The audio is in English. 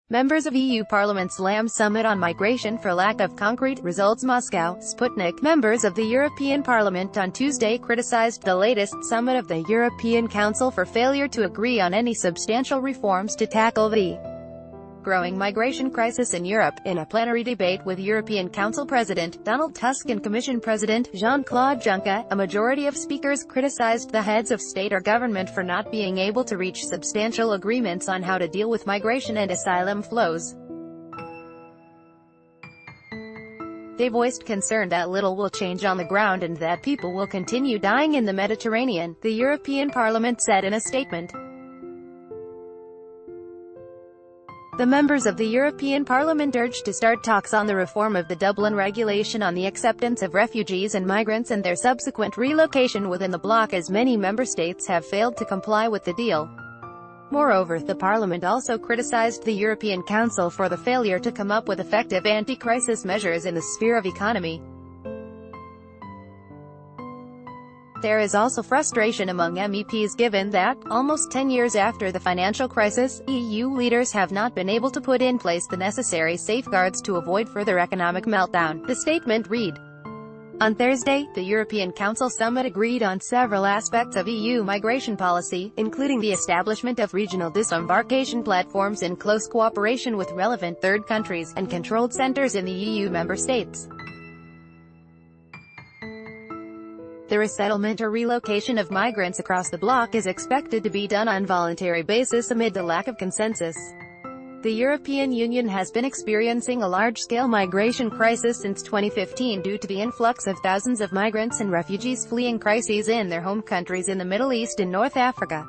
Members of EU Parliament slam summit on migration for lack of concrete results. Moscow, Sputnik. Members of the European Parliament on Tuesday criticized the latest summit of the European Council for failure to agree on any substantial reforms to tackle the growing migration crisis in Europe. In a plenary debate with European Council President Donald Tusk and Commission President Jean-Claude Juncker, a majority of speakers criticized the heads of state or government for not being able to reach substantial agreements on how to deal with migration and asylum flows. They voiced concern that little will change on the ground and that people will continue dying in the Mediterranean, the European Parliament said in a statement. The members of the European Parliament urged to start talks on the reform of the Dublin regulation on the acceptance of refugees and migrants and their subsequent relocation within the bloc, as many member states have failed to comply with the deal. Moreover, the Parliament also criticized the European Council for the failure to come up with effective anti-crisis measures in the sphere of economy. There is also frustration among MEPs given that, almost 10 years after the financial crisis, EU leaders have not been able to put in place the necessary safeguards to avoid further economic meltdown, the statement read. On Thursday, the European Council summit agreed on several aspects of EU migration policy, including the establishment of regional disembarkation platforms in close cooperation with relevant third countries, and controlled centers in the EU member states. The resettlement or relocation of migrants across the bloc is expected to be done on a voluntary basis amid the lack of consensus. The European Union has been experiencing a large-scale migration crisis since 2015 due to the influx of thousands of migrants and refugees fleeing crises in their home countries in the Middle East and North Africa.